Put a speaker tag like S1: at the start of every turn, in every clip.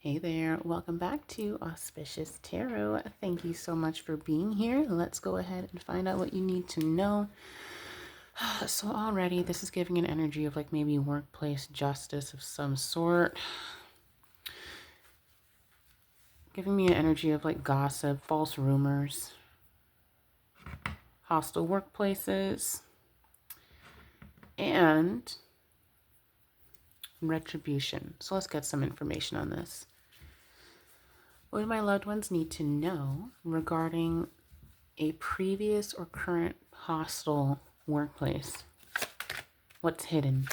S1: Hey there, welcome back to Auspicious Tarot. Thank you so much for being here. Let's go ahead and find out what you need to know. So already this is giving an energy of like maybe workplace justice of some sort. Giving me an energy of like gossip, false rumors, hostile workplaces, and retribution. So let's get some information on this. What do my loved ones need to know regarding a previous or current hostile workplace? What's hidden?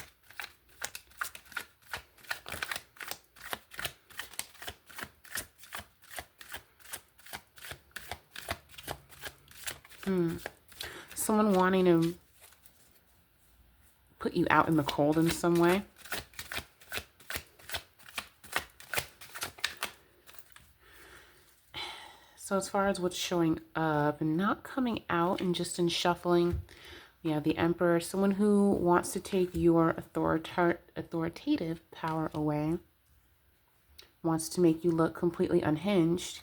S1: Someone wanting to put you out in the cold in some way. So as far as what's showing up and not coming out and just in shuffling, yeah, the Emperor, someone who wants to take your authoritative power away, wants to make you look completely unhinged.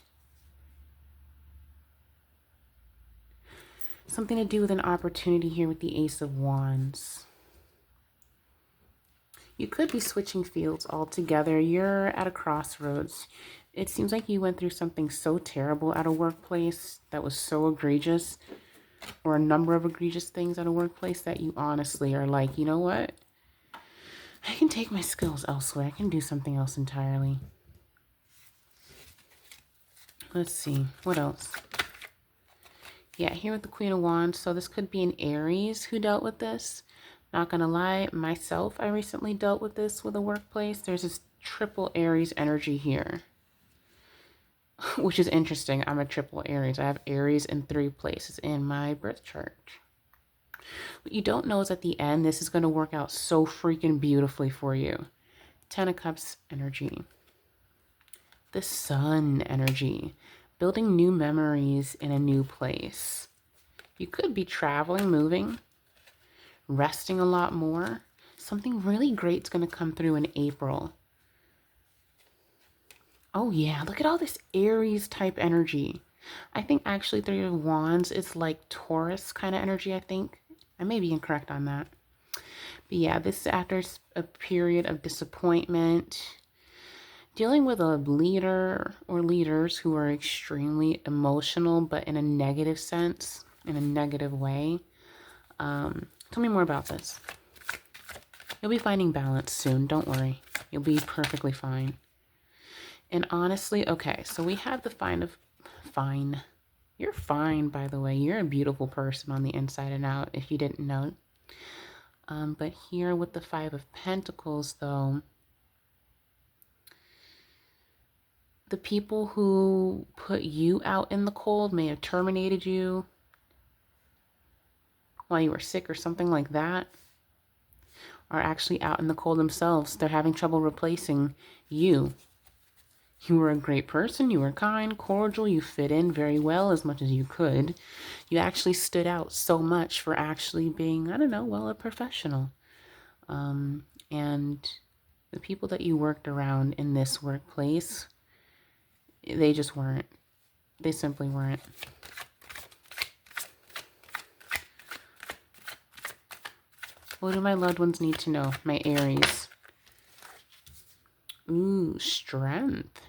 S1: Something to do with an opportunity here with the Ace of Wands. You could be switching fields altogether. You're at a crossroads. It seems like you went through something so terrible at a workplace that was so egregious, or a number of egregious things at a workplace, that you honestly are like, you know what? I can take my skills elsewhere. I can do something else entirely. Let's see. What else? Yeah, here with the Queen of Wands. So this could be an Aries who dealt with this. Not gonna lie, myself, I recently dealt with this with a workplace. There's this triple Aries energy here, which is interesting. I'm a triple Aries. I have Aries in 3 places in my birth chart. What you don't know is at the end, this is going to work out so freaking beautifully for you. 10 of Cups energy. The Sun energy. Building new memories in a new place. You could be traveling, moving, resting a lot more. Something really great's going to come through in April. Oh yeah, look at all this Aries type energy. I think actually 3 of Wands is like Taurus kind of energy, I think. I may be incorrect on that. But yeah, this is after a period of disappointment. Dealing with a leader or leaders who are extremely emotional, but in a negative sense, in a negative way. Tell me more about this. You'll be finding balance soon. Don't worry. You'll be perfectly fine. And honestly, okay, so we have the fine. You're fine, by the way. You're a beautiful person on the inside and out, if you didn't know. But here with the 5 of Pentacles, though, the people who put you out in the cold may have terminated you while you were sick or something like that, are actually out in the cold themselves. They're having trouble replacing you. You were a great person. You were kind, cordial. You fit in very well as much as you could. You actually stood out so much for actually being, I don't know, well, a professional. And the people that you worked around in this workplace, they just weren't. They simply weren't. What do my loved ones need to know? My Aries. Ooh, strength.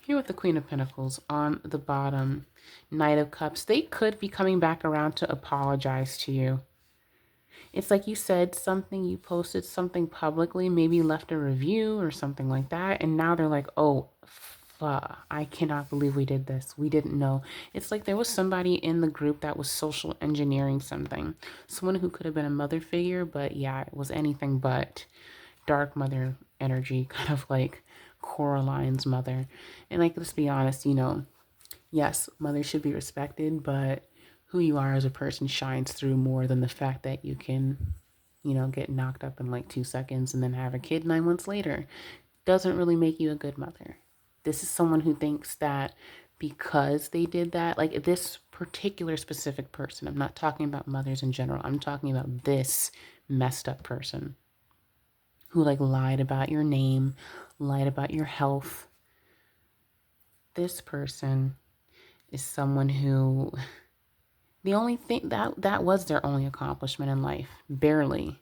S1: Here with the Queen of Pentacles on the bottom. Knight of Cups. They could be coming back around to apologize to you. It's like you said something, you posted something publicly, maybe left a review or something like that, and now they're like, oh, I cannot believe we did this. We didn't know. It's like there was somebody in the group that was social engineering something. Someone who could have been a mother figure, but yeah, it was anything but dark mother energy, kind of like Coraline's mother. And like, let's be honest, you know, yes, mothers should be respected, but who you are as a person shines through more than the fact that you can, you know, get knocked up in like 2 seconds and then have a kid 9 months later. Doesn't really make you a good mother. This is someone who thinks that because they did that, like this particular specific person, I'm not talking about mothers in general, I'm talking about this messed up person. who like lied about your name, lied about your health. This person is someone who the only thing that was their only accomplishment in life, barely.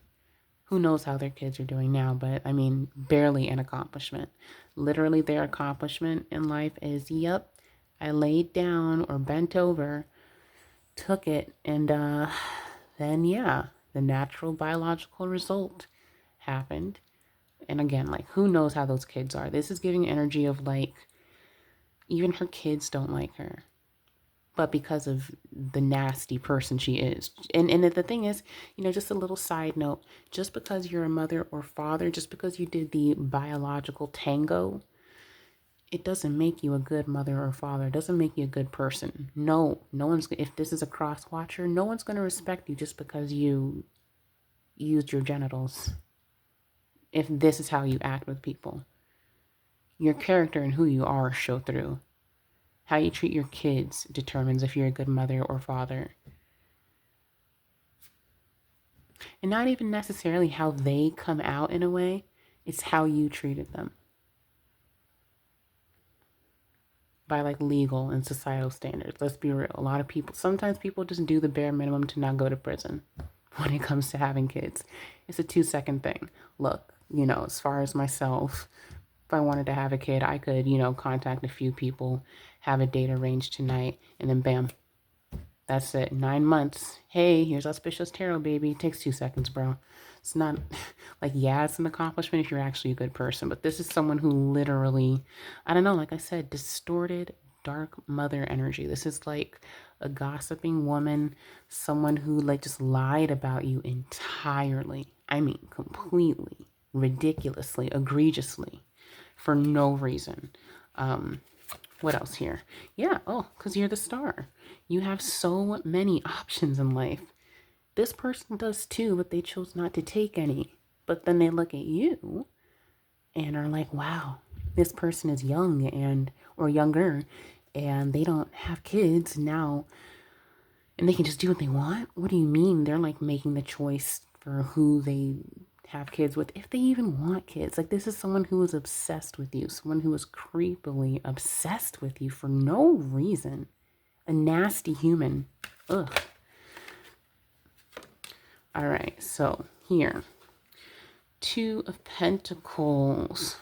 S1: Who knows how their kids are doing now, but I mean, barely an accomplishment. Literally, their accomplishment in life is, yep, I laid down or bent over, took it, and then, yeah, the natural biological result happened. And again, like, who knows how those kids are? This is giving energy of like, even her kids don't like her, but because of the nasty person she is. And the thing is, just a little side note, just because you're a mother or father, just because you did the biological tango, it doesn't make you a good mother or father. It doesn't make you a good person. No one's, if this is a cross watcher, no one's going to respect you just because you used your genitals. If this is how you act with people, your character and who you are show through. How you treat your kids determines if you're a good mother or father. And not even necessarily how they come out in a way, it's how you treated them. By like legal and societal standards. Let's be real. A lot of people, sometimes people just do the bare minimum to not go to prison when it comes to having kids. It's a 2-second thing. Look, as far as myself, if I wanted to have a kid, I could, contact a few people, have a date arranged tonight, and then bam, that's it. 9 months. Hey, here's auspicious tarot, baby. It takes 2 seconds, bro. It's not like, yeah, it's an accomplishment if you're actually a good person. But this is someone who literally, I don't know, like I said, distorted dark mother energy. This is like a gossiping woman, someone who like just lied about you entirely. I mean, completely, ridiculously, egregiously, for no reason. What else here? Yeah, oh, because you're the star. You have so many options in life. This person does too, but they chose not to take any. But then they look at you and are like, wow, this person is young and or younger and they don't have kids now and they can just do what they want. What do you mean? They're like making the choice for who they have kids with, if they even want kids. Like, this is someone who is obsessed with you, someone who is creepily obsessed with you for no reason. A nasty human. Ugh. All right, so here, 2 of Pentacles.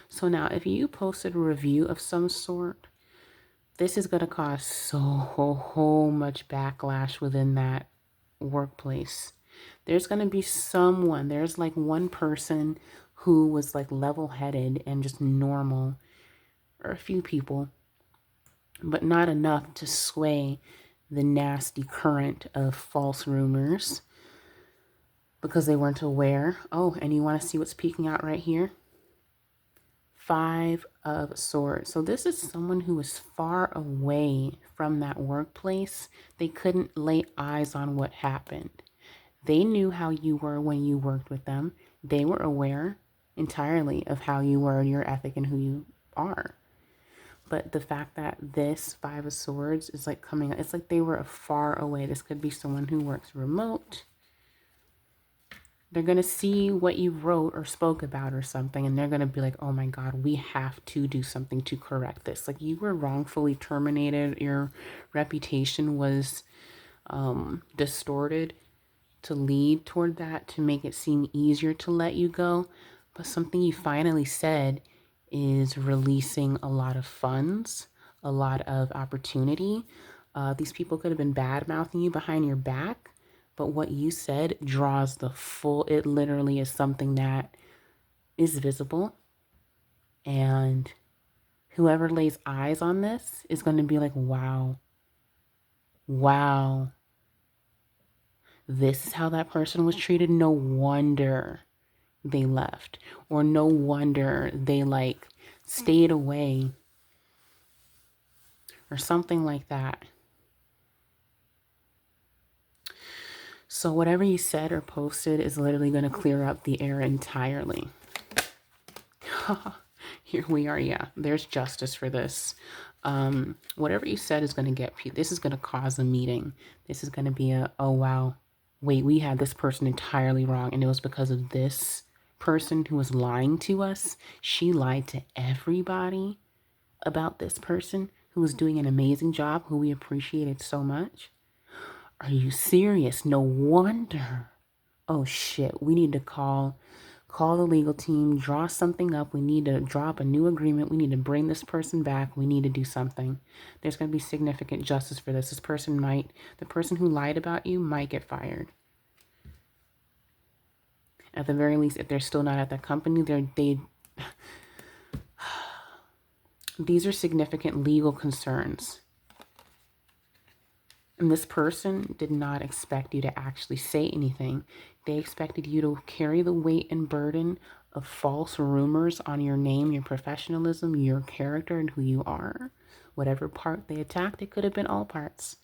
S1: So now, if you posted a review of some sort, this is going to cause so much backlash within that workplace. There's going to be someone, there's like one person who was like level-headed and just normal, or a few people, but not enough to sway the nasty current of false rumors because they weren't aware. Oh, and you want to see what's peeking out right here? 5 of Swords. So this is someone who is far away from that workplace. They couldn't lay eyes on what happened. They knew how you were when you worked with them. They were aware entirely of how you were, your ethic, and who you are. But the fact that this 5 of Swords is like coming, it's like they were far away. This could be someone who works remote. They're going to see what you wrote or spoke about or something, and they're going to be like, oh my God, we have to do something to correct this. Like, you were wrongfully terminated. Your reputation was distorted to lead toward that, to make it seem easier to let you go. But something you finally said is releasing a lot of funds, a lot of opportunity. These people could have been bad-mouthing you behind your back, but what you said draws the full, it literally is something that is visible. And whoever lays eyes on this is going to be like, wow, wow, this is how that person was treated. No wonder they left, or no wonder they like stayed away, or something like that. So whatever you said or posted is literally going to clear up the air entirely. Here we are. Yeah, there's justice for this. Whatever you said is going to get, this is going to cause a meeting. This is going to be a, oh wow, wait, we had this person entirely wrong, and it was because of this person who was lying to us, she lied to everybody about this person who was doing an amazing job, who we appreciated so much. Are you serious? No wonder. Oh shit, we need to call the legal team, draw something up. We need to drop a new agreement. We need to bring this person back. We need to do something. There's going to be significant justice for this. The person who lied about you might get fired. At the very least, if they're still not at that company, these are significant legal concerns. And this person did not expect you to actually say anything. They expected you to carry the weight and burden of false rumors on your name, your professionalism, your character, and who you are. Whatever part they attacked, it could have been all parts.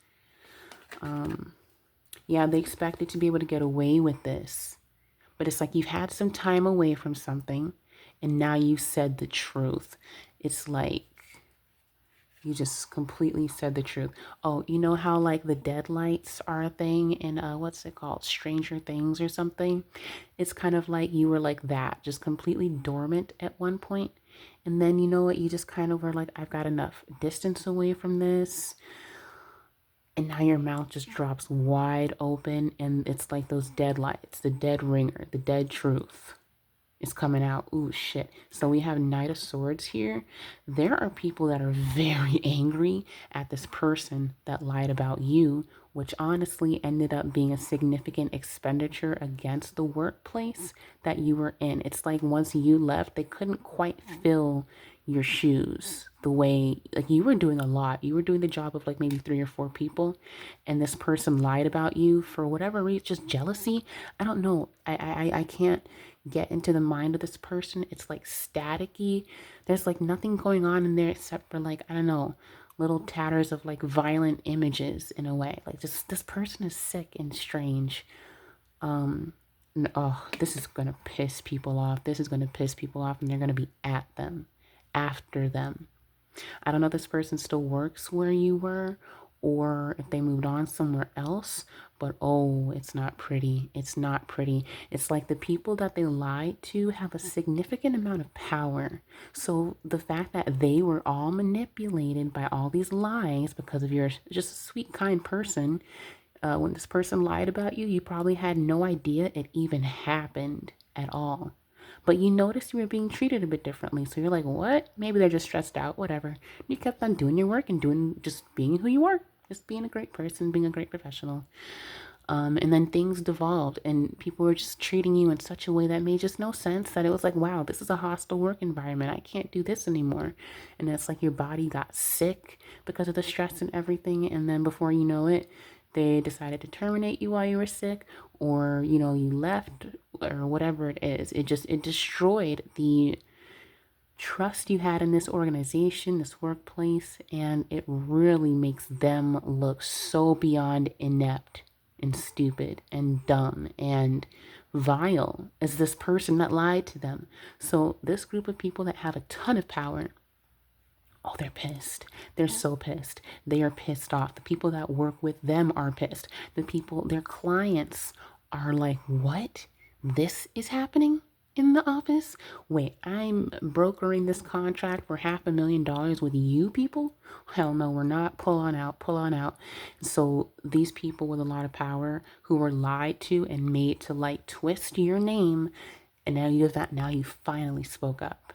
S1: Yeah, they expected to be able to get away with this. But it's like you've had some time away from something, and now you've said the truth. It's like you just completely said the truth. Oh, you know how like the deadlights are a thing in what's it called? Stranger Things or something? It's kind of like you were like that, just completely dormant at one point. And then you know what? You just kind of were like, I've got enough distance away from this. And now your mouth just drops wide open, and it's like those dead lights, the dead ringer, the dead truth is coming out. Ooh, shit. So we have Knight of Swords here. There are people that are very angry at this person that lied about you, which honestly ended up being a significant expenditure against the workplace that you were in. It's like once you left, they couldn't quite fill your shoes the way, like you were doing a lot. You were doing the job of like maybe 3 or 4 people, and this person lied about you for whatever reason, just jealousy. I don't know. I can't get into the mind of this person. It's like staticky. There's like nothing going on in there except for like, I don't know, little tatters of like violent images in a way. Like just this person is sick and strange. Oh, this is gonna piss people off. This is gonna piss people off, and they're gonna be at them, after them. I don't know if this person still works where you were or if they moved on somewhere else, but oh, it's not pretty. It's not pretty. It's like the people that they lied to have a significant amount of power. So the fact that they were all manipulated by all these lies because of your just a sweet, kind person, when this person lied about you, you probably had no idea it even happened at all. But you noticed you were being treated a bit differently. So you're like, what? Maybe they're just stressed out, whatever. You kept on doing your work and just being who you are. Just being a great person, being a great professional. And then things devolved and people were just treating you in such a way that made just no sense, that it was like, wow, this is a hostile work environment. I can't do this anymore. And it's like your body got sick because of the stress and everything. And then before you know it, they decided to terminate you while you were sick, or you left, or whatever it is. It destroyed the trust you had in this organization, this workplace, and it really makes them look so beyond inept and stupid and dumb and vile as this person that lied to them. So this group of people that have a ton of power, oh, they're pissed. They're so pissed. They are pissed off. The people that work with them are pissed. The people, their clients are like, what? This is happening in the office? Wait, I'm brokering this contract for $500,000 with you people? Hell no, we're not. Pull on out, pull on out. So these people with a lot of power who were lied to and made to like twist your name, and now you finally spoke up.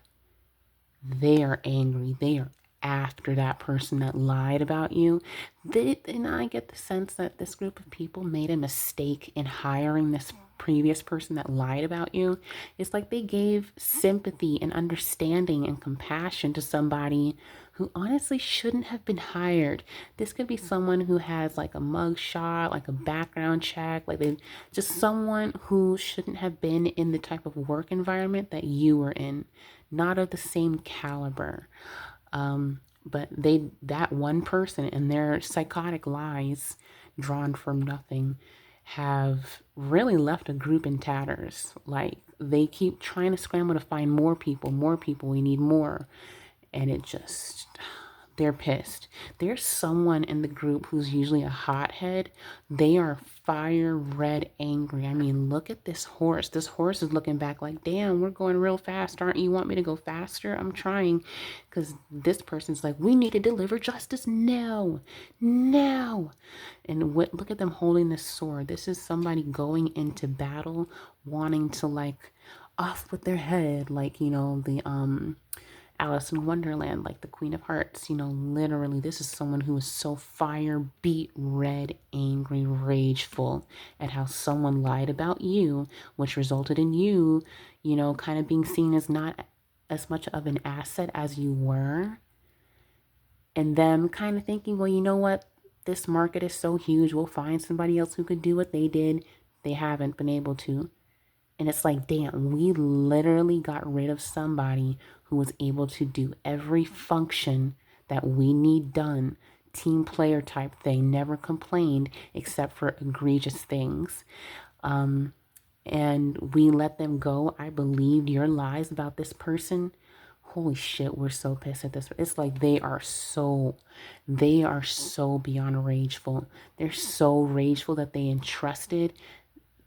S1: They are angry. They are after that person that lied about you. And I get the sense that this group of people made a mistake in hiring this previous person that lied about you. It's like they gave sympathy and understanding and compassion to somebody who honestly shouldn't have been hired. This could be someone who has like a mug shot, like a background check, like they just someone who shouldn't have been in the type of work environment that you were in, not of the same caliber. But that one person and their psychotic lies drawn from nothing have really left a group in tatters. Like they keep trying to scramble to find more people, we need more. And they're pissed. There's someone in the group who's usually a hothead. They are fire red angry. I mean, look at this horse. This horse is looking back like, damn, we're going real fast. Aren't you? Want me to go faster? I'm trying. Because this person's like, we need to deliver justice now. Now. And look at them holding this sword. This is somebody going into battle, wanting to like off with their head, like, the Alice in Wonderland, like the Queen of Hearts. Literally, this is someone who is so fire, beat red, angry, rageful at how someone lied about you, which resulted in you, kind of being seen as not as much of an asset as you were. And them kind of thinking, well, you know what? This market is so huge, we'll find somebody else who could do what they did. They haven't been able to. And it's like, damn, we literally got rid of somebody who was able to do every function that we need done. Team player type thing, never complained except for egregious things. And we let them go. I believed your lies about this person. Holy shit, we're so pissed at this. It's like they are so beyond rageful. They're so rageful that they entrusted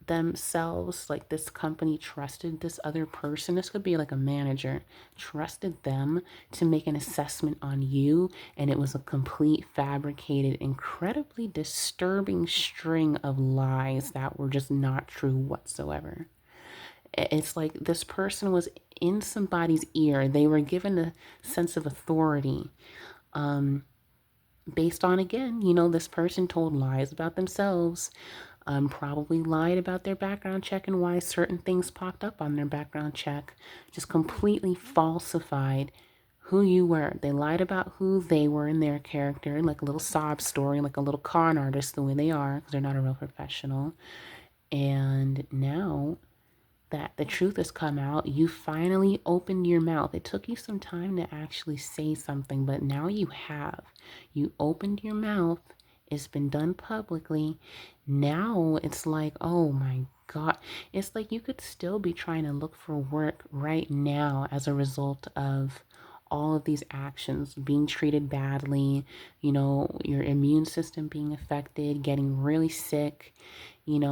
S1: themselves, like this company trusted this other person. This could be like a manager, trusted them to make an assessment on you, and it was a complete fabricated, incredibly disturbing string of lies that were just not true whatsoever. It's like this person was in somebody's ear. They were given a sense of authority, based on, again, this person told lies about themselves, probably lied about their background check and why certain things popped up on their background check, just completely falsified who you were. They lied about who they were in their character, like a little sob story, like a little con artist, the way they are, because they're not a real professional. And now that the truth has come out, you finally opened your mouth. It took you some time to actually say something, but now you have. You opened your mouth. It's been done publicly. Now it's like, oh my God. It's like you could still be trying to look for work right now as a result of all of these actions, being treated badly, your immune system being affected, getting really sick,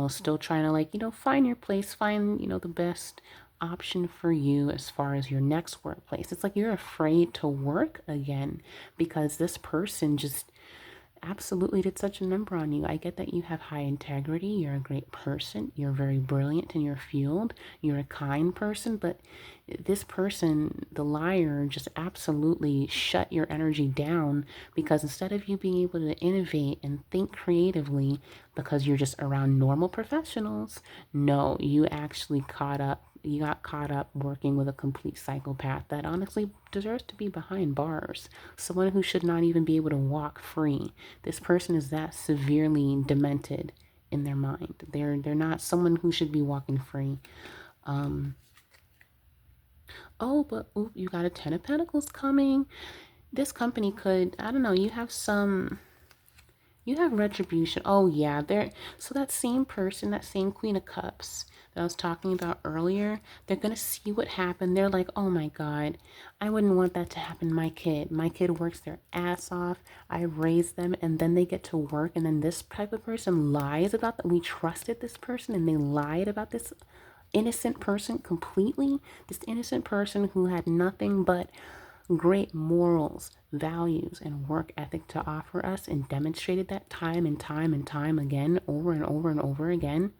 S1: still trying to find your place, find, the best option for you as far as your next workplace. It's like you're afraid to work again because this person just absolutely did such a number on you. I get that you have high integrity. You're a great person. You're very brilliant in your field. You're a kind person, but this person, the liar, just absolutely shut your energy down because instead of you being able to innovate and think creatively because you're just around normal professionals, no, you actually got caught up working with a complete psychopath that honestly deserves to be behind bars. Someone who should not even be able to walk free. This person is that severely demented in their mind. They're not someone who should be walking free. Oh, but you got a 10 of Pentacles coming. This company could, I don't know, you have retribution. Oh yeah, so that same person, that same Queen of Cups that I was talking about earlier, they're gonna see what happened. They're like, oh my God, I wouldn't want that to happen to my kid. My kid works their ass off. I raised them, and then they get to work, and then this type of person lies about that. We trusted this person, and they lied about this innocent person completely. This innocent person who had nothing but great morals, values, and work ethic to offer us, and demonstrated that time and time and time again, over and over and over again.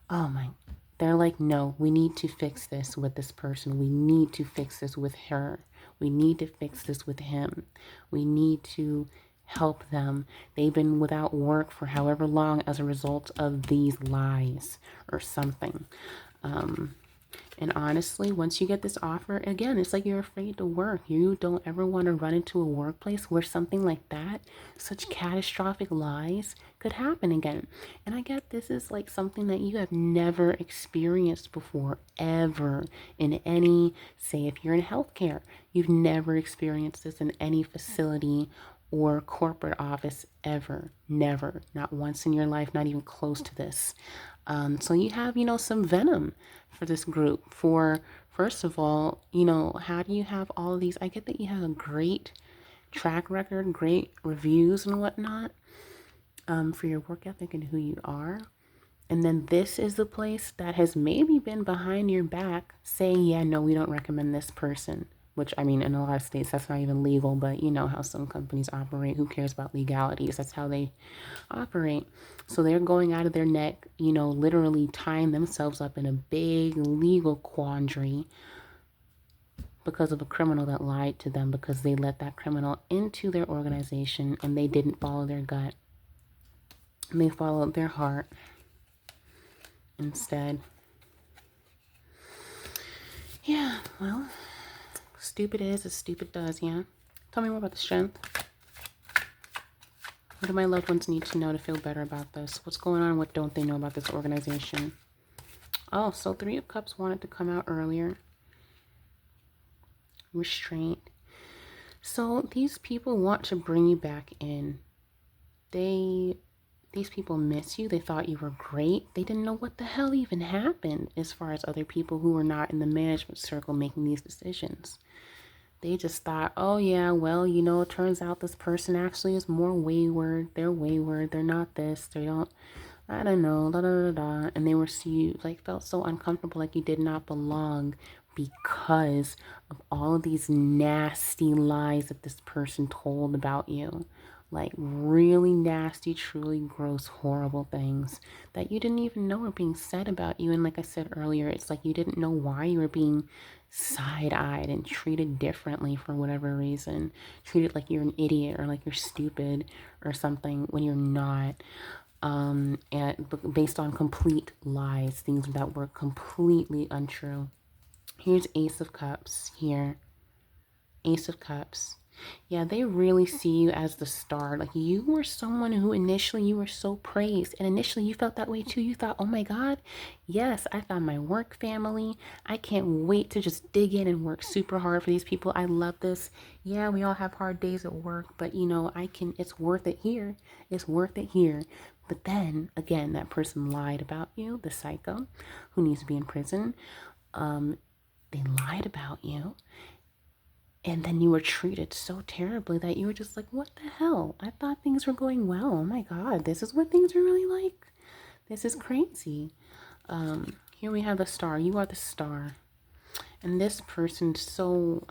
S1: Oh my, they're like, no, we need to fix this with this person. We need to fix this with her. We need to fix this with him. We need to help them. They've been without work for however long as a result of these lies or something. And honestly, once you get this offer, again, it's like you're afraid to work. You don't ever want to run into a workplace where something like that, such catastrophic lies, could happen again. And I get this is like something that you have never experienced before, ever, in any, say if you're in healthcare, you've never experienced this in any facility or corporate office ever. Never. Not once in your life, not even close to this. So you have, some venom for this group. For, first of all, how do you have all of these? I get that you have a great track record, great reviews and whatnot, for your work ethic and who you are. And then this is the place that has maybe been behind your back saying, yeah, no, we don't recommend this person. Which, I mean, in a lot of states, that's not even legal, but you know how some companies operate. Who cares about legalities? That's how they operate. So they're going out of their neck, you know, literally tying themselves up in a big legal quandary because of a criminal that lied to them, because they let that criminal into their organization and they didn't follow their gut. And they followed their heart instead. Yeah, well, stupid is as stupid does, yeah? Tell me more about the strength. What do my loved ones need to know to feel better about this? What's going on? What don't they know about this organization? Oh, so Three of Cups wanted to come out earlier. Restraint. So these people want to bring you back in. These people miss you. They thought you were great. They didn't know what the hell even happened as far as other people who were not in the management circle making these decisions. They just thought, oh yeah, well, you know, it turns out this person actually is more wayward. They're wayward. They're not this. They don't, I don't know, da da da da. And they were felt so uncomfortable, like you did not belong because of all of these nasty lies that this person told about you. Like really nasty, truly gross, horrible things that you didn't even know were being said about you. And like I said earlier, it's like you didn't know why you were being side-eyed and treated differently for whatever reason. Treated like you're an idiot or like you're stupid or something when you're not. And based on complete lies, things that were completely untrue. Here's Ace of Cups here. Ace of Cups. Yeah, they really see you as the star. Like you were someone who initially you were so praised. And initially you felt that way too. You thought, oh my God, yes, I found my work family. I can't wait to just dig in and work super hard for these people. I love this. Yeah, we all have hard days at work, but you know, it's worth it here. It's worth it here. But then again, that person lied about you, the psycho who needs to be in prison. They lied about you. And then you were treated so terribly that you were just like, what the hell? I thought things were going well. Oh my God, this is what things are really like. This is crazy. Here we have the star. You are the star. And this person, so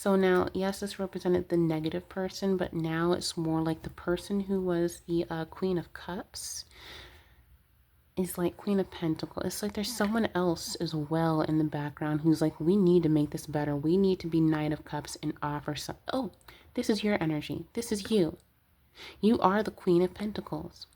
S1: now, yes, this represented the negative person, but now it's more like the person who was the Queen of Cups is like Queen of Pentacles. It's like there's someone else as well in the background who's like, we need to make this better. We need to be Knight of Cups and offer some. Oh, this is your energy. This is you. You are the Queen of Pentacles.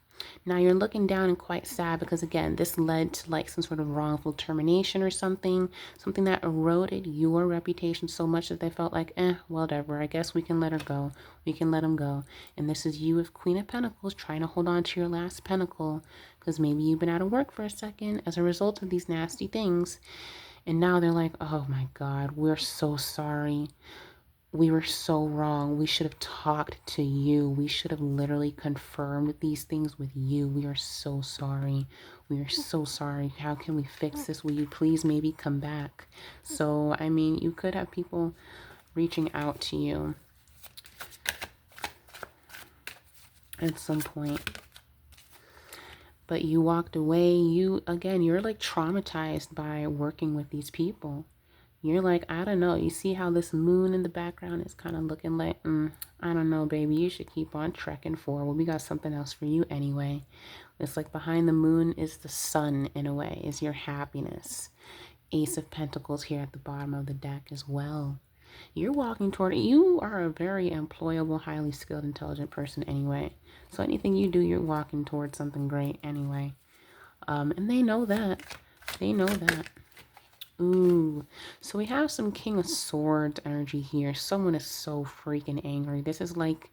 S1: Now you're looking down and quite sad because again, this led to like some sort of wrongful termination or something that eroded your reputation so much that they felt like, whatever, I guess we can let her go. We can let him go. And this is you with Queen of Pentacles trying to hold on to your last pentacle because maybe you've been out of work for a second as a result of these nasty things. And now they're like, oh my God, we're so sorry. We were so wrong. We should have talked to you. We should have literally confirmed these things with you. We are so sorry. We are so sorry. How can we fix this? Will you please maybe come back? So, I mean, you could have people reaching out to you at some point. But you walked away. You're like traumatized by working with these people. You're like, I don't know. You see how this moon in the background is kind of looking like, I don't know, baby. You should keep on trekking forward. We got something else for you anyway. It's like behind the moon is the sun in a way, is your happiness. Ace of Pentacles here at the bottom of the deck as well. You're walking toward it. You are a very employable, highly skilled, intelligent person anyway. So anything you do, you're walking towards something great anyway. And they know that. They know that. Ooh, so we have some King of Swords energy here. Someone is so freaking angry. This is like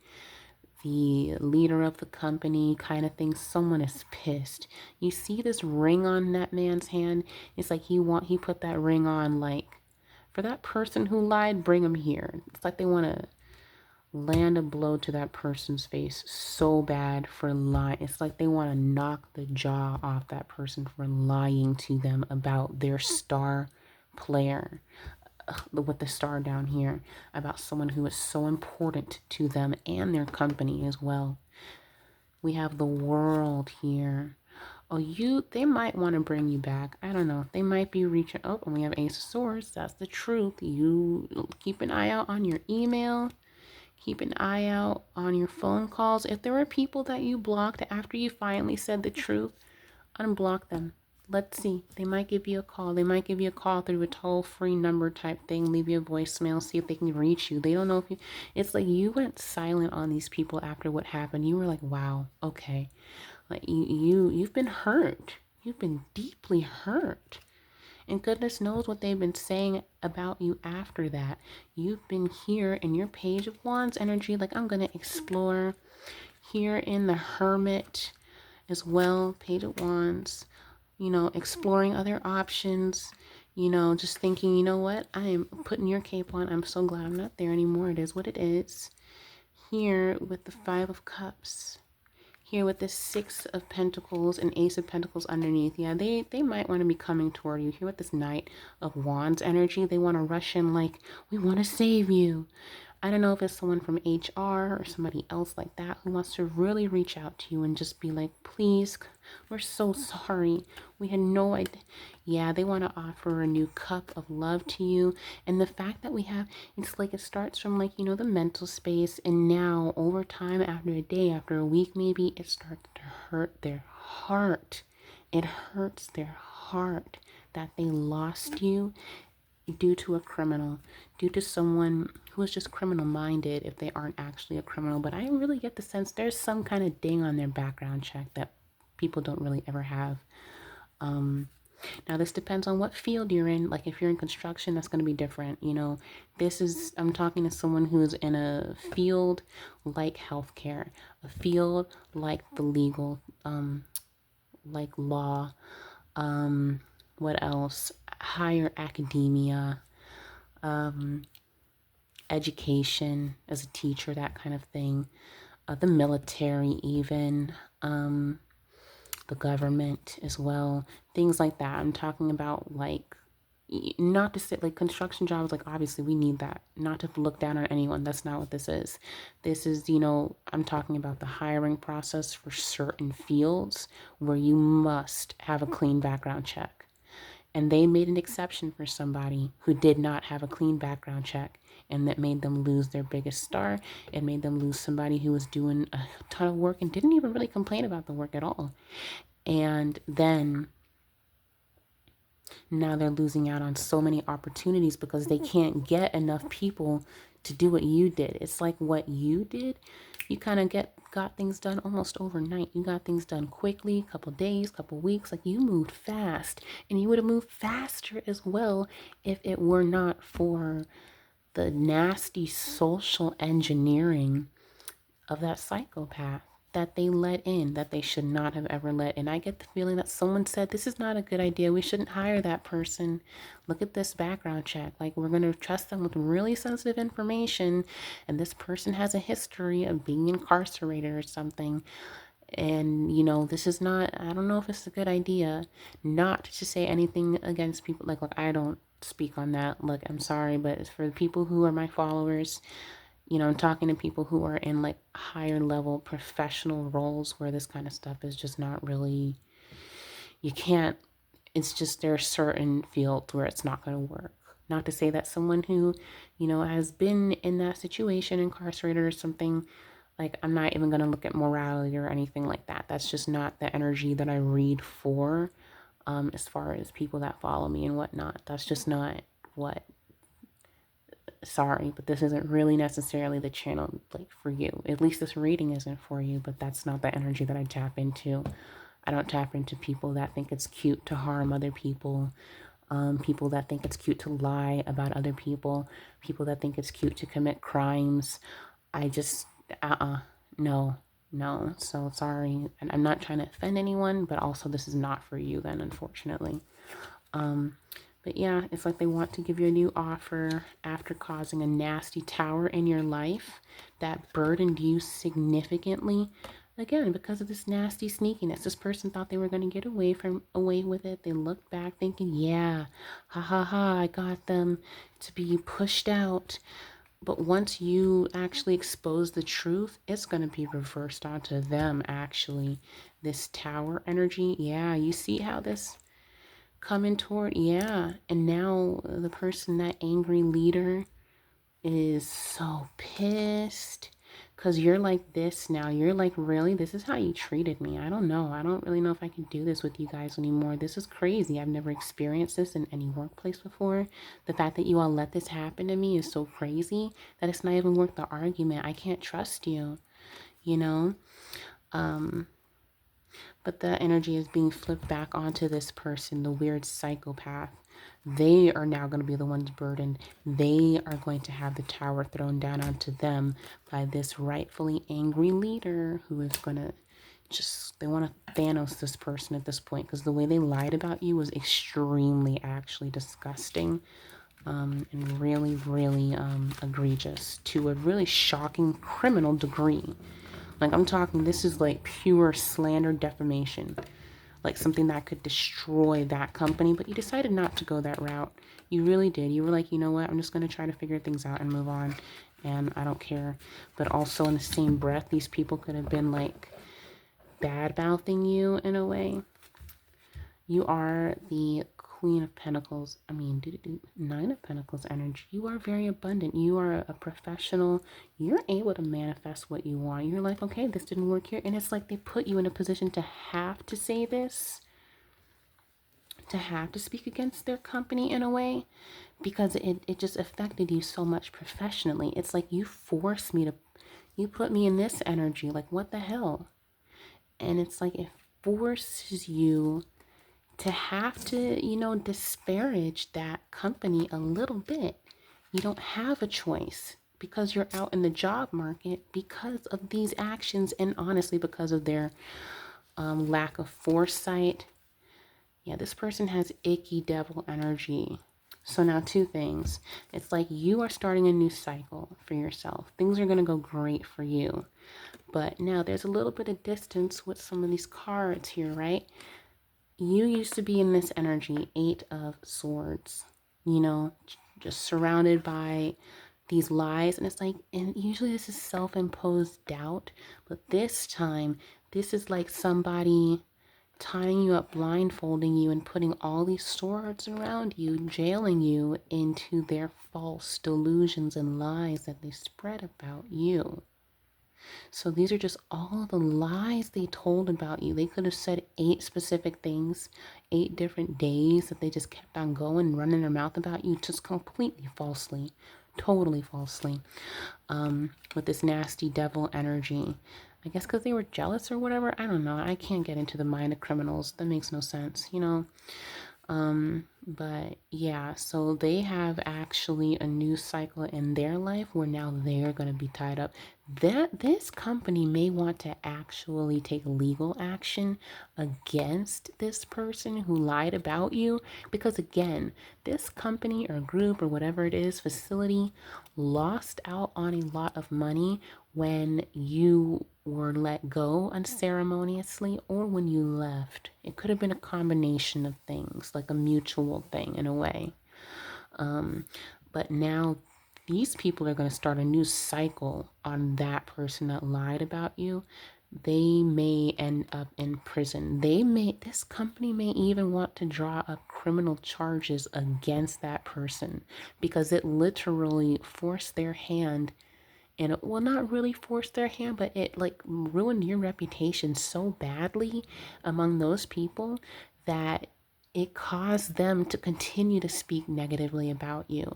S1: the leader of the company kind of thing. Someone is pissed. You see this ring on that man's hand? It's like he put that ring on like, for that person who lied, bring him here. It's like they want to land a blow to that person's face so bad for lying. It's like they want to knock the jaw off that person for lying to them about their star player. with the star down here, about someone who is so important to them and their company as well. We have the World here. Oh, they might want to bring you back. I don't know. They might be reaching up. And we have Ace of Swords. That's the truth. You keep an eye out on your email. Keep an eye out on your phone calls. If there were people that you blocked after you finally said the truth, unblock them. Let's see. They might give you a call. They might give you a call through a toll-free number type thing. Leave you a voicemail. See if they can reach you. They don't know if you... It's like you went silent on these people after what happened. You were like, wow, okay. Like you've been hurt. You've been deeply hurt. And goodness knows what they've been saying about you after that. You've been here in your Page of Wands energy. Like, I'm going to explore here in the Hermit as well. Page of Wands. You know, exploring other options. You know, just thinking, you know what? I am putting your cape on. I'm so glad I'm not there anymore. It is what it is. Here with the Five of Cups. Here with the Six of Pentacles and Ace of Pentacles underneath. Yeah, they might want to be coming toward you. Here with this Knight of Wands energy. They want to rush in like, we want to save you. I don't know if it's someone from HR or somebody else like that who wants to really reach out to you and just be like, please, we're so sorry. We had no idea. Yeah, they want to offer a new cup of love to you. And the fact that we have, it's like it starts from like, you know, the mental space. And now over time, after a day, after a week, maybe it starts to hurt their heart. It hurts their heart that they lost you due to a criminal, due to someone who is just criminal minded if they aren't actually a criminal. But I really get the sense there's some kind of ding on their background check that people don't really ever have. Now this depends on what field you're in. Like if you're in construction, that's going to be different. You know, I'm talking to someone who's in a field like healthcare, a field like the legal, like law, what else? Higher academia, education as a teacher, that kind of thing. The military even, the government as well. Things like that. I'm talking about like, not to say like construction jobs, like obviously we need that. Not to look down on anyone. That's not what this is. This is, you know, I'm talking about the hiring process for certain fields where you must have a clean background check. And they made an exception for somebody who did not have a clean background check, and that made them lose their biggest star. It made them lose somebody who was doing a ton of work and didn't even really complain about the work at all. And then now they're losing out on so many opportunities because they can't get enough people to do what you did. It's like what you did, you kind of got things done almost overnight. You got things done quickly, couple days, couple weeks. Like you moved fast, and you would have moved faster as well if it were not for the nasty social engineering of that psychopath that they let in, that they should not have ever let in. I get the feeling that someone said, this is not a good idea. We shouldn't hire that person. Look at this background check. Like, we're going to trust them with really sensitive information. And this person has a history of being incarcerated or something. And, you know, this is not, I don't know if it's a good idea. Not to say anything against people. Like, look, I don't speak on that. Look, I'm sorry, but it's for the people who are my followers. You know, I'm talking to people who are in like higher level professional roles where this kind of stuff is just not really, you can't, it's just there are certain fields where it's not going to work. Not to say that someone who, you know, has been in that situation, incarcerated or something, like I'm not even going to look at morality or anything like that. That's just not the energy that I read for, as far as people that follow me and whatnot. That's just not what, sorry, but this isn't really necessarily the channel like for you. At least this reading isn't for you, but that's not the energy that I tap into. I don't tap into people that think it's cute to harm other people, people that think it's cute to lie about other people, people that think it's cute to commit crimes. I just, no. So sorry. And I'm not trying to offend anyone, but also this is not for you then, unfortunately. But yeah, it's like they want to give you a new offer after causing a nasty tower in your life that burdened you significantly. Again, because of this nasty sneakiness, this person thought they were going to get away with it. They looked back thinking, yeah, ha ha ha, I got them to be pushed out. But once you actually expose the truth, it's going to be reversed onto them, actually. This tower energy, yeah, you see how this coming toward, yeah. And now the person, that angry leader, is so pissed because you're like this now. You're like, really? This is how you treated me? I don't know. I don't really know if I can do this with you guys anymore. This is crazy. I've never experienced this in any workplace before. The fact that you all let this happen to me is so crazy that it's not even worth the argument. I can't trust you, you know? But the energy is being flipped back onto this person, the weird psychopath. They are now going to be the ones burdened. They are going to have the tower thrown down onto them by this rightfully angry leader who is going to they want to Thanos this person at this point, because the way they lied about you was extremely actually disgusting, and really, really egregious to a really shocking criminal degree. Like, I'm talking, this is like pure slander, defamation. Like something that could destroy that company, but you decided not to go that route. You really did. You were like, you know what? I'm just going to try to figure things out and move on. And I don't care. But also in the same breath, these people could have been like bad mouthing you in a way. You are the Queen of Pentacles. I mean, Nine of Pentacles energy. You are very abundant. You are a professional. You're able to manifest what you want. You're like, okay, this didn't work here. And it's like they put you in a position to have to say this, to have to speak against their company in a way, because it just affected you so much professionally. It's like you forced me to, you put me in this energy. Like, what the hell? And it's like it forces you to have to, disparage that company a little bit. You don't have a choice because you're out in the job market because of these actions, and honestly because of their lack of foresight. Yeah, this person has icky devil energy. So now two things. It's like you are starting a new cycle for yourself. Things are going to go great for you. But now there's a little bit of distance with some of these cards here, right? You used to be in this energy, Eight of Swords, just surrounded by these lies. And it's like, and usually this is self-imposed doubt, but this time, this is like somebody tying you up, blindfolding you, and putting all these swords around you, jailing you into their false delusions and lies that they spread about you. So these are just all the lies they told about you. They could have said 8 specific things, 8 different days that they just kept on going, running their mouth about you, just completely falsely, totally falsely, with this nasty devil energy. I guess because they were jealous or whatever. I don't know. I can't get into the mind of criminals. That makes no sense, But yeah, so they have actually a new cycle in their life where now they're going to be tied up. That this company may want to actually take legal action against this person who lied about you, because again, this company or group or whatever it is, facility, lost out on a lot of money when you were let go unceremoniously or when you left. It could have been a combination of things, like a mutual thing in a way. But now these people are going to start a new cycle on that person that lied about you. They may end up in prison. This company may even want to draw up criminal charges against that person because it literally forced their hand, and it will not really force their hand, but it like ruined your reputation so badly among those people that it caused them to continue to speak negatively about you,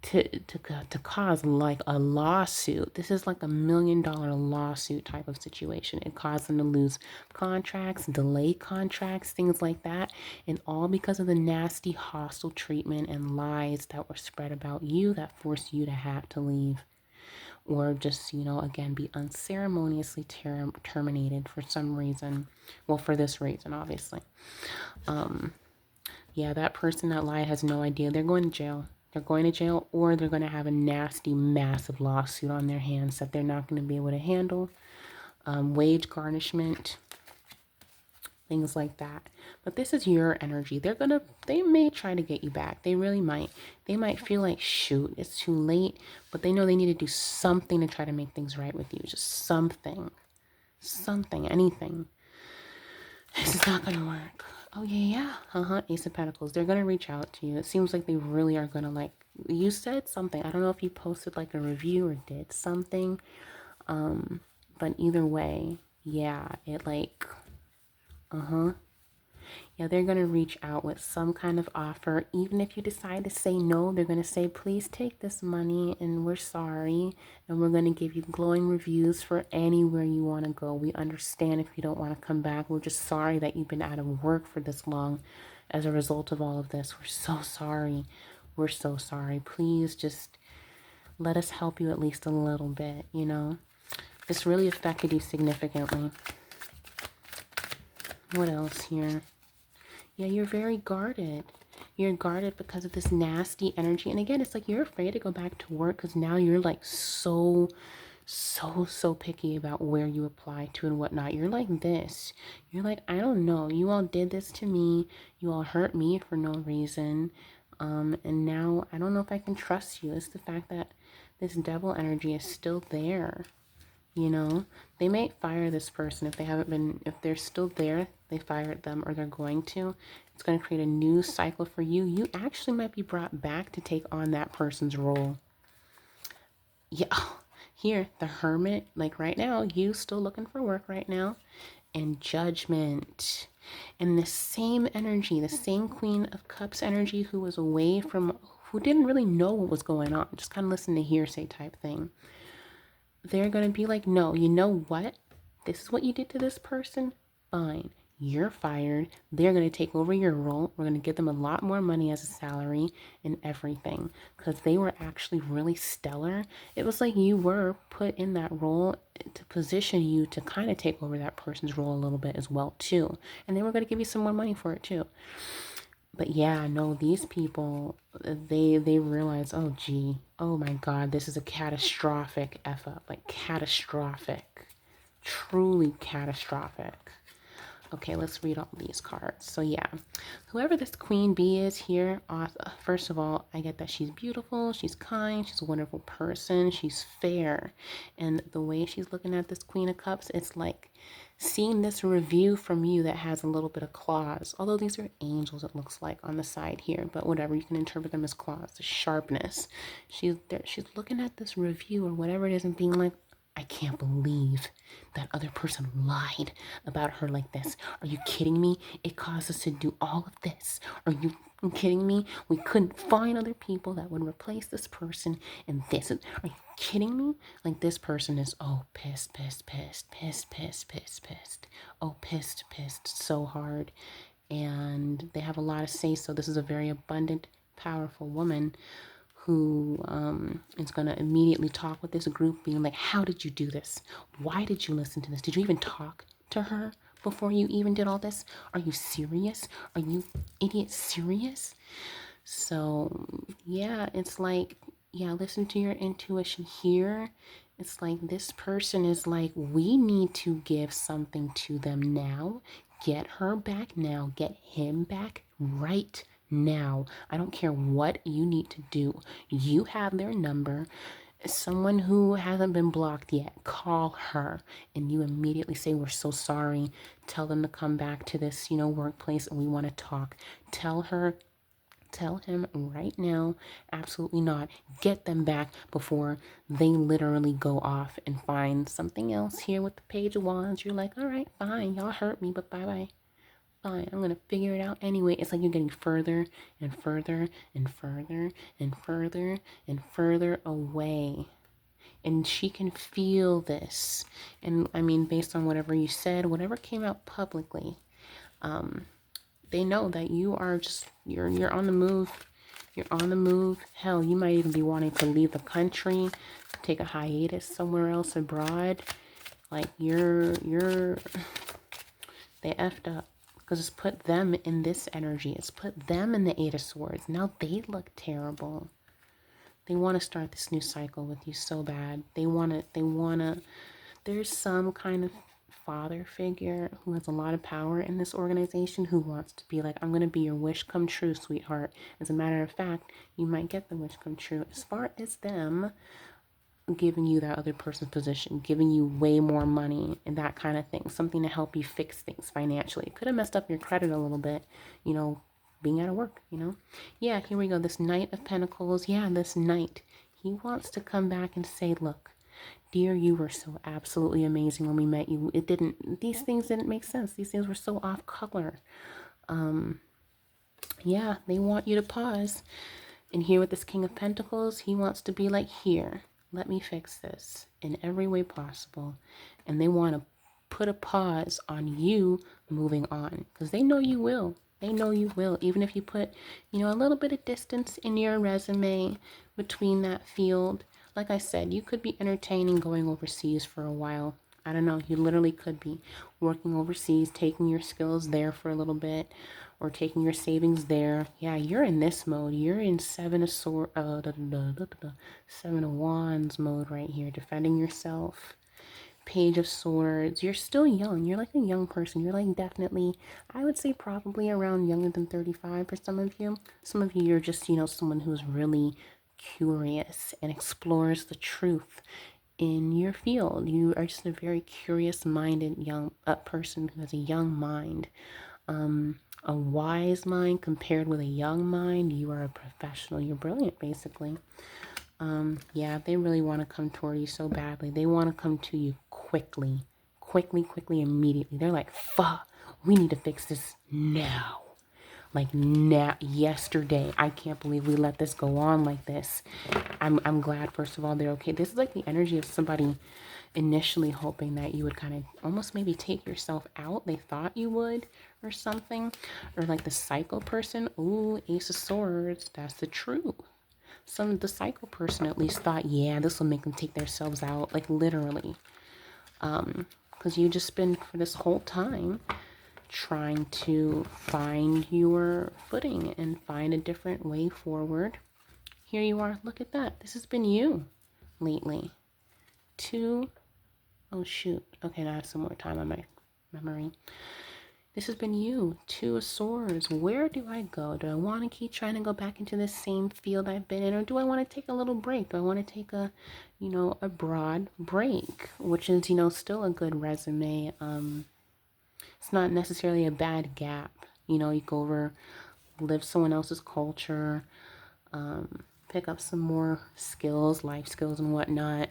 S1: to cause like a lawsuit. This is like $1 million lawsuit type of situation. It caused them to lose contracts, delay contracts, things like that, and all because of the nasty hostile treatment and lies that were spread about you that forced you to have to leave, or just, again, be unceremoniously terminated for some reason. Well, for this reason, obviously. Yeah, that person that lied has no idea. They're going to jail. They're going to jail, or they're going to have a nasty, massive lawsuit on their hands that they're not going to be able to handle. wage garnishment, things like that. But this is your energy. They may try to get you back. They really might. They might feel like, shoot, it's too late, but they know they need to do something to try to make things right with you. Just something, anything. This is not going to work. Oh, yeah. Ace of Pentacles. They're going to reach out to you. It seems like they really are going to, like, you said something. I don't know if you posted like a review or did something. But either way, yeah, it like, yeah, they're going to reach out with some kind of offer. Even if you decide to say no, they're going to say, please take this money and we're sorry. And we're going to give you glowing reviews for anywhere you want to go. We understand if you don't want to come back. We're just sorry that you've been out of work for this long as a result of all of this. We're so sorry. We're so sorry. Please just let us help you at least a little bit, you know. This really affected you significantly. What else here? Yeah, you're very guarded. You're guarded because of this nasty energy. And again, it's like you're afraid to go back to work because now you're like so picky about where you apply to and whatnot. You're like this. You're like, I don't know. You all did this to me. You all hurt me for no reason. And now I don't know if I can trust you. It's the fact that this devil energy is still there. You know, they may fire this person if they're still there, they fired them or they're going to. It's going to create a new cycle for you. You actually might be brought back to take on that person's role. Yeah, here, the Hermit, like right now, you still looking for work right now. And Judgment. And the same energy, the same Queen of Cups energy who was away from, who didn't really know what was going on, just kind of listen to hearsay type thing. They're going to be like, no, you know what? This is what you did to this person. Fine. You're fired. They're going to take over your role. We're going to give them a lot more money as a salary and everything because they were actually really stellar. It was like you were put in that role to position you to kind of take over that person's role a little bit as well, too. And they were going to give you some more money for it, too. But yeah, no, these people, they realize, oh gee, oh my God, this is a catastrophic F up, like catastrophic, truly catastrophic. Okay, let's read all these cards. So yeah, whoever this Queen Bee is here, first of all, I get that she's beautiful, she's kind, she's a wonderful person, she's fair. And the way she's looking at this Queen of Cups, it's like seeing this review from you that has a little bit of claws. Although these are angels, it looks like on the side here, but whatever, you can interpret them as claws, the sharpness. She's looking at this review or whatever it is and being like, I can't believe that other person lied about her like this. Are you kidding me? It caused us to do all of this. Are you kidding me? We couldn't find other people that would replace this person and this. Are you kidding me? Like this person is, oh, pissed. Oh, pissed so hard. And they have a lot to say. So this is a very abundant, powerful woman who is going to immediately talk with this group being like, how did you do this? Why did you listen to this? Did you even talk to her before you even did all this? Are you serious? Are you idiot serious? So yeah, it's like, yeah, listen to your intuition here. It's like this person is like, we need to give something to them now. Get her back now. Get him back right now. I don't care what you need to do. You have their number. Someone who hasn't been blocked yet, call her and you immediately say, we're so sorry. Tell them to come back to this, workplace and we want to talk. Tell him right now, absolutely not. Get them back before they literally go off and find something else here with the Page of Wands. You're like, all right, fine. Y'all hurt me, but bye-bye. Fine, I'm going to figure it out anyway. It's like you're getting further and further and further and further and further away. And she can feel this. And I mean, based on whatever you said, whatever came out publicly, they know that you are just, you're on the move. You're on the move. Hell, you might even be wanting to leave the country, take a hiatus somewhere else abroad. Like they effed up. Because it's put them in this energy. It's put them in the Eight of Swords. Now they look terrible. They want to start this new cycle with you so bad. They want to There's some kind of father figure who has a lot of power in this organization who wants to be like, I'm going to be your wish come true, sweetheart. As a matter of fact, you might get the wish come true. As far as them giving you that other person's position, giving you way more money and that kind of thing, something to help you fix things financially. It could have messed up your credit a little bit, being out of work, Yeah, here we go. This Knight of Pentacles. Yeah, this Knight. He wants to come back and say, look, dear, you were so absolutely amazing when we met you. These things didn't make sense. These things were so off color. Yeah, they want you to pause. And here with this King of Pentacles, he wants to be like, here, let me fix this in every way possible. And they want to put a pause on you moving on because they know you will. They know you will. Even if you put, a little bit of distance in your resume between that field. Like I said, you could be entertaining going overseas for a while. I don't know. You literally could be working overseas, taking your skills there for a little bit, or taking your savings there. Yeah, you're in this mode. You're in Seven of Wands mode right here, defending yourself. Page of Swords. You're still young. You're like a young person. You're like definitely, I would say probably around younger than 35 for some of you. Some of you, you're just, someone who's really curious and explores the truth in your field. You are just a very curious-minded young person who has a young mind. A wise mind compared with a young mind. You are a professional. You're brilliant, basically. Yeah, they really want to come toward you so badly. They want to come to you quickly, immediately. They're like, fuck, we need to fix this now. Like now, yesterday. I can't believe we let this go on like this. I'm glad, first of all, they're okay. This is like the energy of somebody initially hoping that you would kind of almost maybe take yourself out. They thought you would or something. Or like the psycho person. Ooh, Ace of Swords. That's the truth. The psycho person at least thought, yeah, this will make them take themselves out, like literally. Because you just been for this whole time trying to find your footing and find a different way forward. Here you are. Look at that. This has been you lately. Oh shoot. Okay, now I have some more time on my memory. This has been you. Two of Swords. Where do I go? Do I want to keep trying to go back into the same field I've been in? Or do I want to take a little break? Do I want to take a broad break? Which is, still a good resume. It's not necessarily a bad gap. You go over, live someone else's culture, pick up some more skills, life skills and whatnot,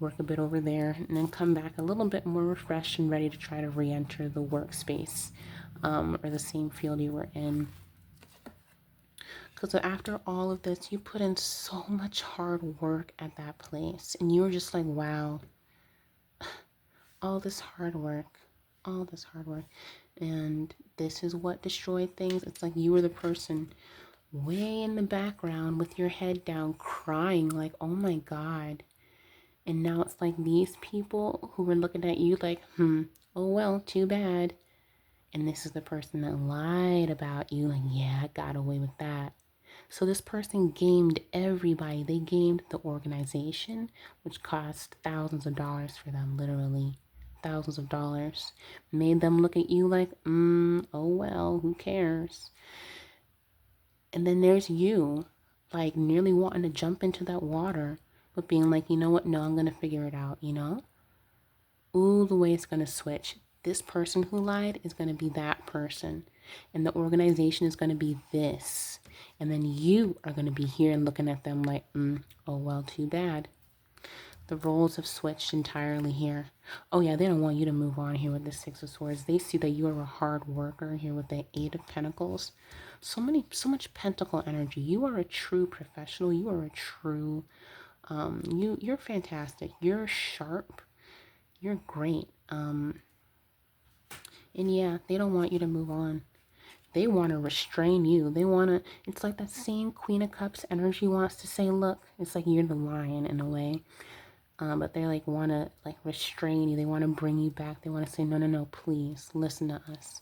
S1: work a bit over there, and then come back a little bit more refreshed and ready to try to re-enter the workspace or the same field you were in. Because after all of this, you put in so much hard work at that place, and you were just like, wow, all this hard work, and this is what destroyed things. It's like you were the person way in the background with your head down crying like, oh my God. And now it's like these people who were looking at you like, oh well, too bad. And this is the person that lied about you, like, yeah, I got away with that. So this person gamed everybody. They gamed the organization, which cost thousands of dollars for them, literally thousands of dollars. Made them look at you like, oh well, who cares? And then there's you, like nearly wanting to jump into that water, but being like, you know what? No, I'm going to figure it out, Ooh, the way it's going to switch. This person who lied is going to be that person. And the organization is going to be this. And then you are going to be here and looking at them like, oh, well, too bad. The roles have switched entirely here. Oh, yeah, they don't want you to move on here with the Six of Swords. They see that you are a hard worker here with the Eight of Pentacles. So much pentacle energy. You are a true professional. You are a true, you're fantastic. You're sharp. You're great. And yeah, they don't want you to move on. They want to restrain you. It's like that same Queen of Cups energy wants to say, look, it's like you're the lion in a way. But they like want to like restrain you. They want to bring you back. They want to say, no, please listen to us.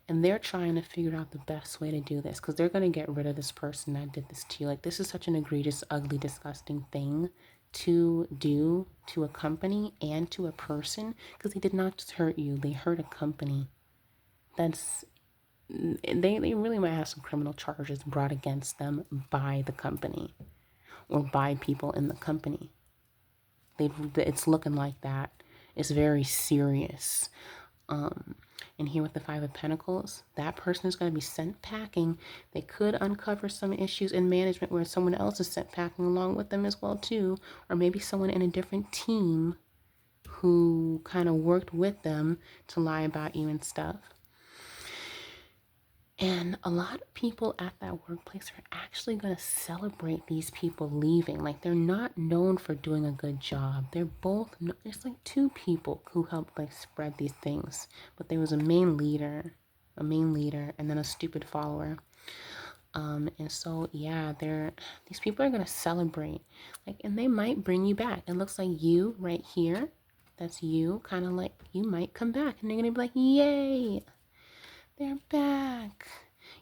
S1: And they're trying to figure out the best way to do this because they're going to get rid of this person that did this to you. Like, this is such an egregious, ugly, disgusting thing to do to a company and to a person, because they did not just hurt you, they hurt a company. That's they really might have some criminal charges brought against them by the company or by people in the company. It's looking like that. It's very serious. And here with the Five of Pentacles, that person is going to be sent packing. They could uncover some issues in management where someone else is sent packing along with them as well too, or maybe someone in a different team who kind of worked with them to lie about you and stuff. And a lot of people at that workplace are actually going to celebrate these people leaving. Like, they're not known for doing a good job. They're both, there's like two people who helped like spread these things. But there was a main leader, and then a stupid follower. And so, yeah, these people are going to celebrate. Like, and they might bring you back. It looks like you right here. That's you, kind of like you might come back. And they're going to be like, yay. They're back.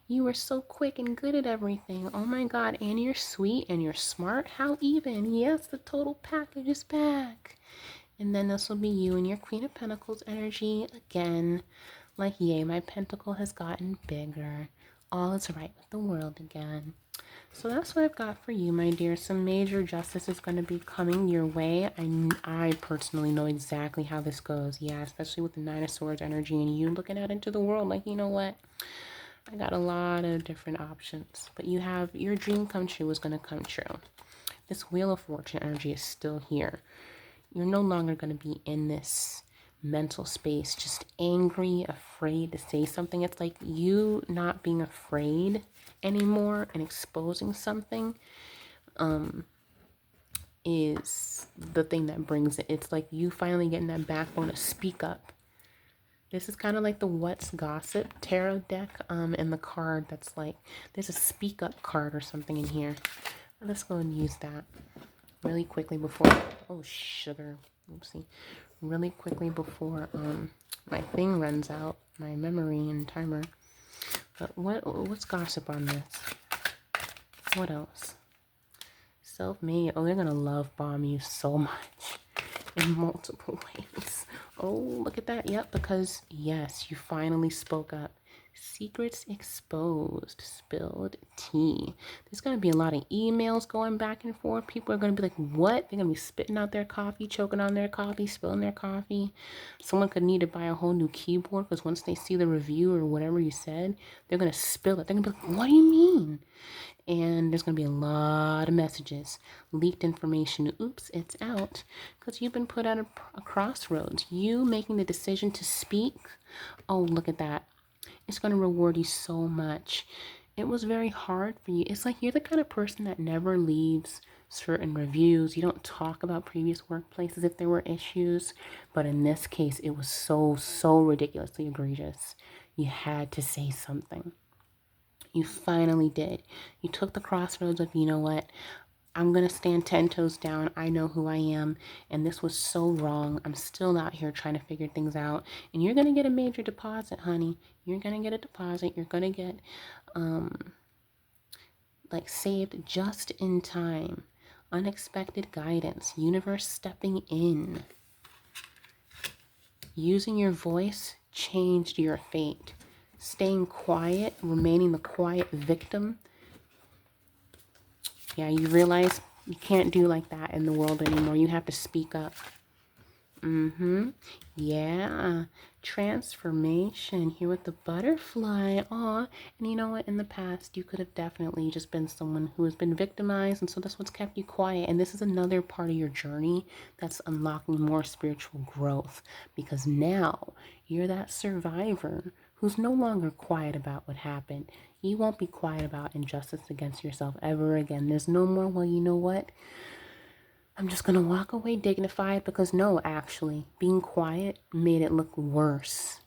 S1: You were so quick and good at everything. Oh my God. And you're sweet and you're smart. How even? Yes, the total package is back. And then this will be you and your Queen of Pentacles energy again. Like, yay, my pentacle has gotten bigger. All is right with the world again. So that's what I've got for you, my dear. Some major justice is going to be coming your way. I personally know exactly how this goes. Yeah, especially with the Nine of Swords energy and you looking out into the world like, you know what? I got a lot of different options. But you have your dream come true is going to come true. This Wheel of Fortune energy is still here. You're no longer going to be in this mental space, just angry, afraid to say something. It's like you not being afraid anymore and exposing something is the thing that brings it. It's like you finally getting that backbone to speak up. This is kind of like the What's Gossip tarot deck, and the card that's like, there's a speak up card or something in here. Let's go and use that really quickly before, oh sugar, oopsie, really quickly before my thing runs out, my memory and timer. But what's gossip on this? What else? Self-made. Oh, they're gonna love bomb you so much in multiple ways. Oh, look at that. Yep, because yes, you finally spoke up. Secrets exposed, spilled tea. There's going to be a lot of emails going back and forth. People are going to be like, what? They're going to be spitting out their coffee, choking on their coffee, spilling their coffee. Someone could need to buy a whole new keyboard because once they see the review or whatever you said, they're going to spill it. They're going to be like, what do you mean? And there's going to be a lot of messages, leaked information. Oops, it's out because you've been put at a crossroads. You making the decision to speak. Oh, look at that. It's going to reward you so much. It was very hard for you. It's like you're the kind of person that never leaves certain reviews. You don't talk about previous workplaces if there were issues. But in this case, it was so ridiculously egregious. You had to say something. You finally did. You took the crossroads of, you know what? I'm going to stand 10 toes down. I know who I am. And this was so wrong. I'm still out here trying to figure things out. And you're going to get a major deposit, honey. You're going to get a deposit. You're going to get, like, saved just in time. Unexpected guidance. Universe stepping in. Using your voice changed your fate. Staying quiet, remaining the quiet victim. Yeah, you realize you can't do like that in the world anymore. You have to speak up. Yeah. Transformation here with the butterfly. Aw. And you know what? In the past, you could have definitely just been someone who has been victimized. And so that's what's kept you quiet. And this is another part of your journey that's unlocking more spiritual growth. Because now you're that survivor who's no longer quiet about what happened. You won't be quiet about injustice against yourself ever again. There's no more, well, you know what? I'm just going to walk away dignified, because no, actually, being quiet made it look worse.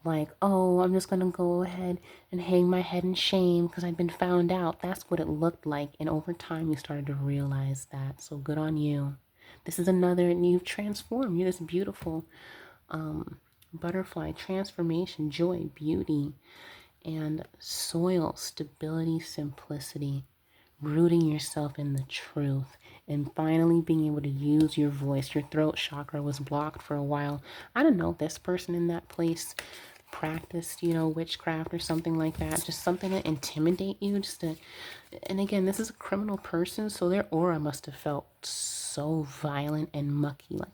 S1: Like, oh, I'm just going to go ahead and hang my head in shame because I've been found out. That's what it looked like. And over time, you started to realize that. So good on you. This is another, and you've transformed. You're this beautiful butterfly, transformation, joy, beauty, and soil, stability, simplicity. rooting yourself in the truth, and finally being able to use your voice. Your throat chakra was blocked for a while. I don't know, this person in that place practiced, witchcraft or something like that. Just something to intimidate you. And again, this is a criminal person, so their aura must have felt so violent and mucky. Like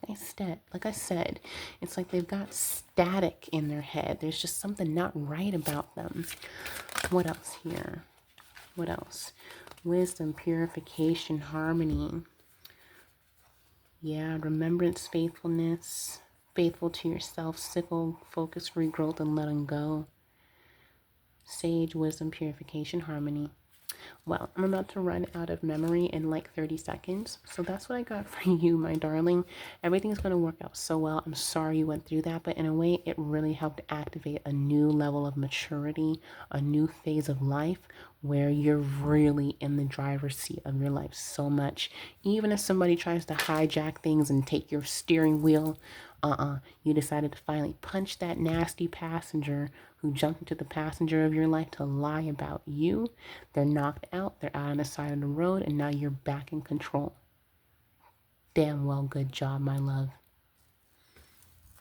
S1: I said, it's like they've got static in their head. There's just something not right about them. What else here? What else? Wisdom, purification, harmony. Yeah, remembrance, faithfulness, faithful to yourself, sickle, focus, regrowth, and letting go. Sage, wisdom, purification, harmony. Well, I'm about to run out of memory in like 30 seconds. So that's what I got for you, my darling. Everything's going to work out so well. I'm sorry you went through that, but in a way, it really helped activate a new level of maturity, a new phase of life where you're really in the driver's seat of your life so much. Even if somebody tries to hijack things and take your steering wheel, you decided to finally punch that nasty passenger who jumped into the passenger of your life to lie about you. They're knocked out, they're out on the side of the road, and now you're back in control. Damn well, good job, my love.